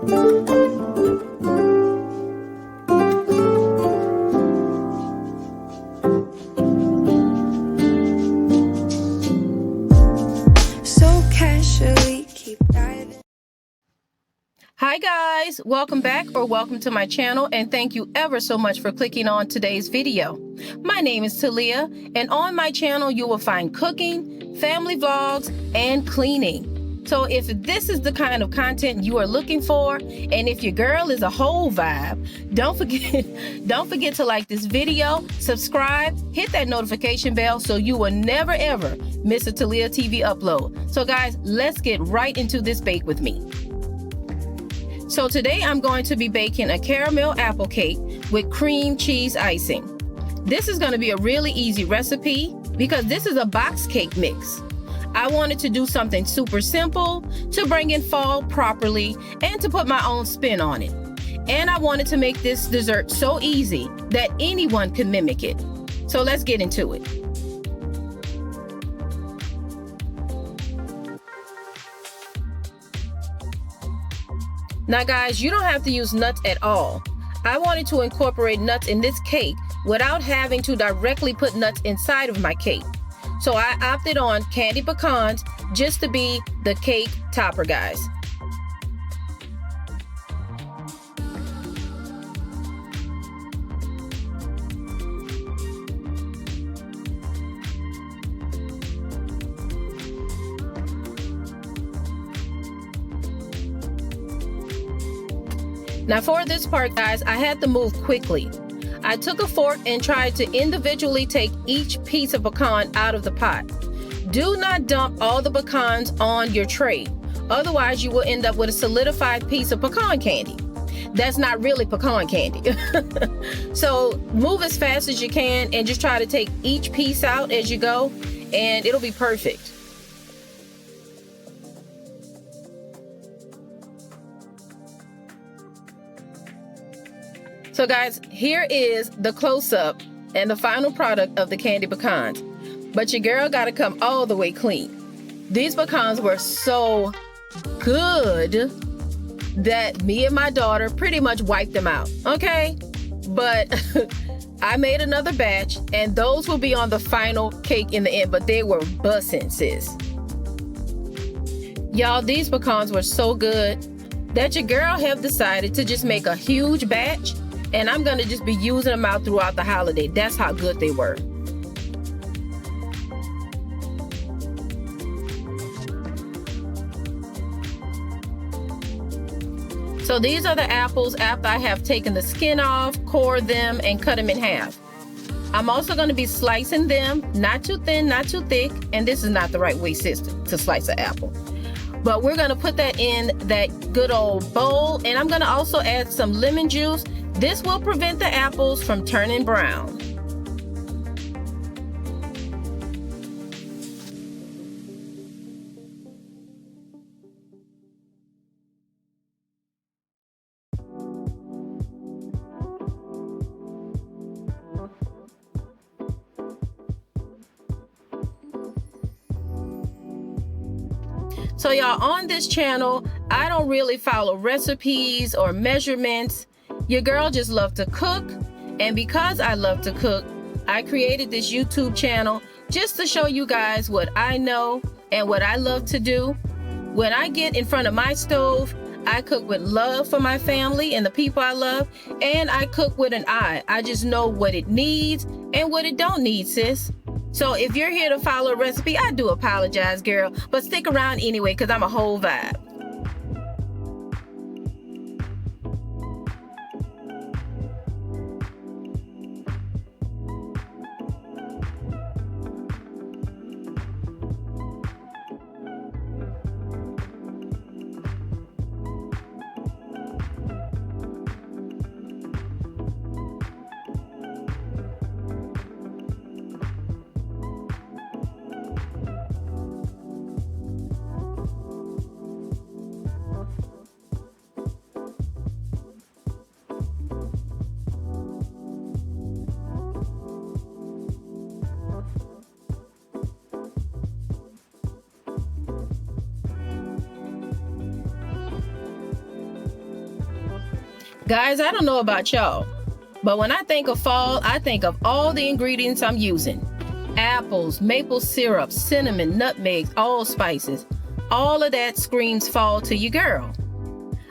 Hi guys, welcome back or welcome to my channel, and thank you ever so much for clicking on today's video. My name is Toleah, and on my channel you will find cooking, family vlogs, and cleaning. So if this is the kind of content you are looking for, and if your girl is a whole vibe, don't forget to like this video, subscribe, hit that notification bell so you will never ever miss a Toleahtv upload. So guys, let's get right into this bake with me. So today I'm going to be baking a caramel apple cake with cream cheese icing. This is going to be a really easy recipe because this is a box cake mix. I wanted to do something super simple to bring in fall properly and to put my own spin on it. And I wanted to make this dessert so easy that anyone can mimic it. So let's get into it. Now guys, you don't have to use nuts at all. I wanted to incorporate nuts in this cake without having to directly put nuts inside of my cake. So I opted on candied pecans just to be the cake topper, guys. Now for this part, guys, I had to move quickly. I took a fork and tried to individually take each piece of pecan out of the pot. Do not dump all the pecans on your tray. Otherwise, you will end up with a solidified piece of pecan candy. That's not really pecan candy. So move as fast as you can and just try to take each piece out as you go, and it'll be perfect. So guys, here is the close-up and the final product of the candied pecans. But your girl gotta come all the way clean. These pecans were so good that me and my daughter pretty much wiped them out, okay? But I made another batch, and those will be on the final cake in the end, but they were bussin', sis. Y'all, these pecans were so good that your girl have decided to just make a huge batch, and I'm gonna just be using them out throughout the holiday. That's how good they were. So these are the apples after I have taken the skin off, cored them, and cut them in half. I'm also gonna be slicing them, not too thin, not too thick, and this is not the right way, sister, to slice an apple. But we're gonna put that in that good old bowl, and I'm gonna also add some lemon juice. This will prevent the apples from turning brown. So y'all, on this channel, I don't really follow recipes or measurements. Your girl just loves to cook, and because I love to cook, I created this YouTube channel just to show you guys what I know and what I love to do. When I get in front of my stove, I cook with love for my family and the people I love, and I cook with an eye. I just know what it needs and what it don't need, sis. So if you're here to follow a recipe, I do apologize, girl, but stick around anyway because I'm a whole vibe. Guys, I don't know about y'all, but when I think of fall, I think of all the ingredients I'm using. Apples, maple syrup, cinnamon, nutmegs, allspices. All of that screams fall to your girl.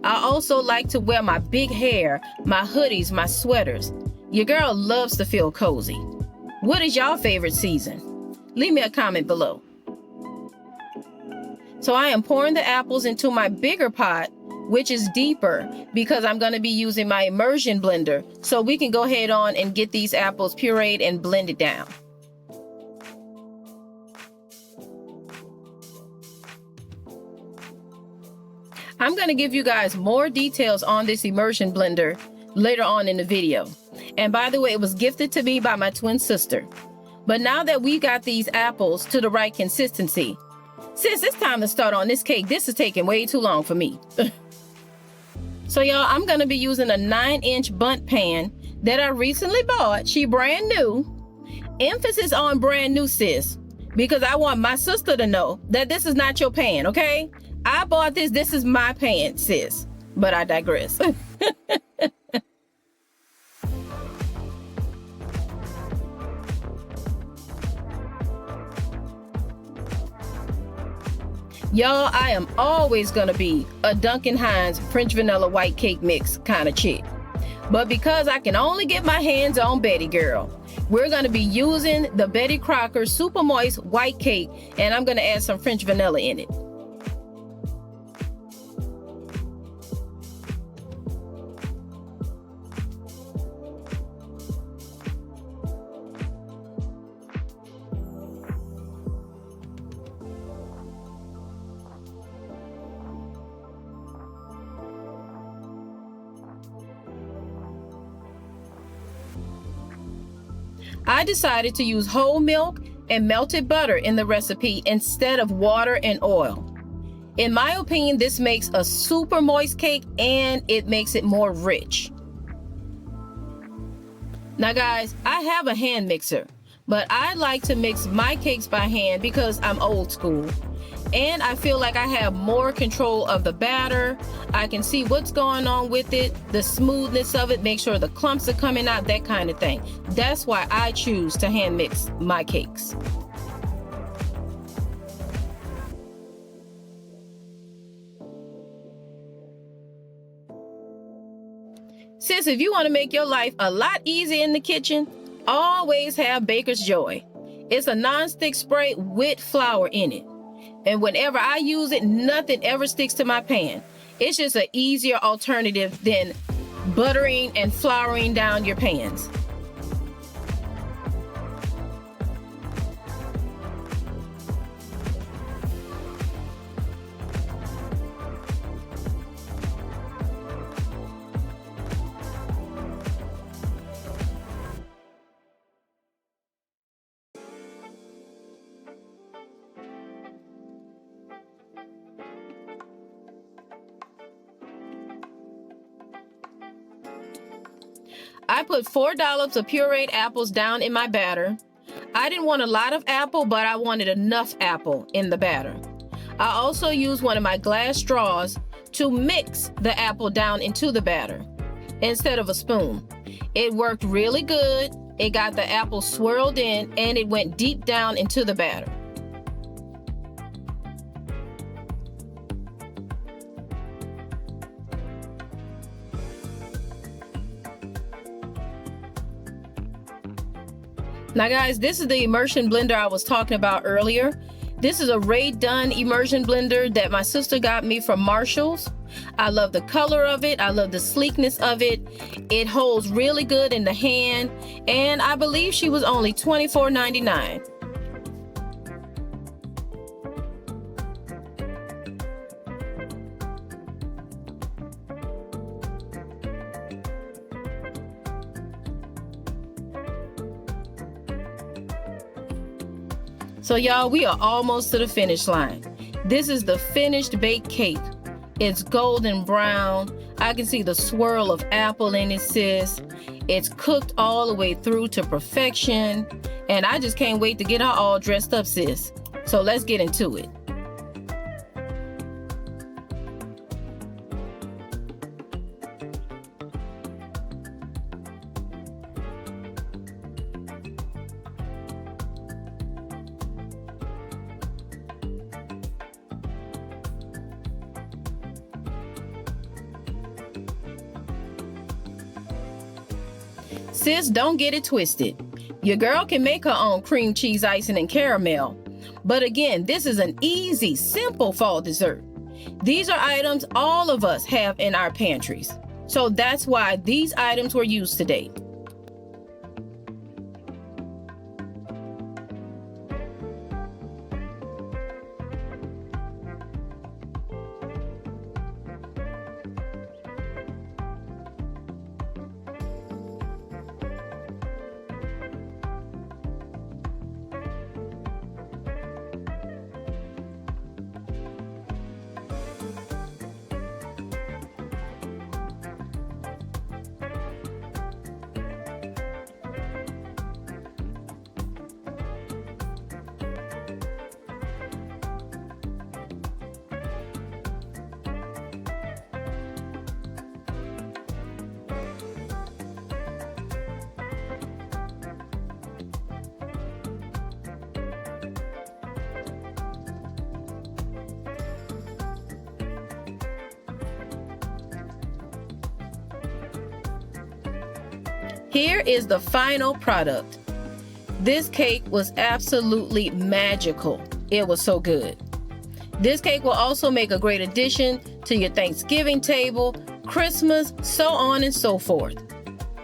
I also like to wear my big hair, my hoodies, my sweaters. Your girl loves to feel cozy. What is y'all favorite season? Leave me a comment below. So I am pouring the apples into my bigger pot, which is deeper because I'm going to be using my immersion blender, so we can go ahead on and get these apples pureed and blended down. I'm going to give you guys more details on this immersion blender later on in the video. And by the way, it was gifted to me by my twin sister. But now that we got these apples to the right consistency, sis, it's time to start on this cake. This is taking way too long for me. So y'all, I'm going to be using a 9-inch bundt pan that I recently bought. She brand new. Emphasis on brand new, sis, because I want my sister to know that this is not your pan, okay? I bought this. This is my pan, sis. But I digress. Y'all, I am always going to be a Duncan Hines French vanilla white cake mix kind of chick. But because I can only get my hands on Betty Girl, we're going to be using the Betty Crocker Super Moist White Cake, and I'm going to add some French vanilla in it. I decided to use whole milk and melted butter in the recipe instead of water and oil. In my opinion, this makes a super moist cake and it makes it more rich. Now guys, I have a hand mixer, but I like to mix my cakes by hand because I'm old school. And I feel like I have more control of the batter. I can see what's going on with it, the smoothness of it, make sure the clumps are coming out, that kind of thing. That's why I choose to hand mix my cakes. Sis, if you want to make your life a lot easier in the kitchen, always have Baker's Joy. It's a non-stick spray with flour in it. And whenever I use it, nothing ever sticks to my pan. It's just an easier alternative than buttering and flouring down your pans. I put 4 dollops of pureed apples down in my batter. I didn't want a lot of apple, but I wanted enough apple in the batter. I also used one of my glass straws to mix the apple down into the batter instead of a spoon. It worked really good. It got the apple swirled in and it went deep down into the batter. Now guys, this is the immersion blender I was talking about earlier. This is a DUNN immersion blender that my sister got me from Marshall's. I love the color of it. I love the sleekness of it. It holds really good in the hand, and I believe she was only $24.99. So y'all, we are almost to the finish line. This is the finished baked cake. It's golden brown. I can see the swirl of apple in it, sis. It's cooked all the way through to perfection. And I just can't wait to get her all dressed up, sis. So let's get into it. Sis, don't get it twisted. Your girl can make her own cream cheese icing and caramel. But again, this is an easy, simple fall dessert. These are items all of us have in our pantries. So that's why these items were used today. Here is the final product. This cake was absolutely magical. It was so good. This cake will also make a great addition to your Thanksgiving table, Christmas, so on and so forth.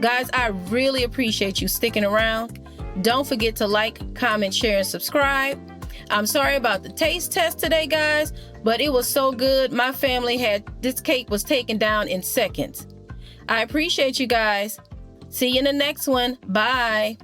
Guys, I really appreciate you sticking around. Don't forget to like, comment, share, and subscribe. I'm sorry about the taste test today, guys, but it was so good. My family had this cake was taken down in seconds. I appreciate you guys. See you in the next one. Bye.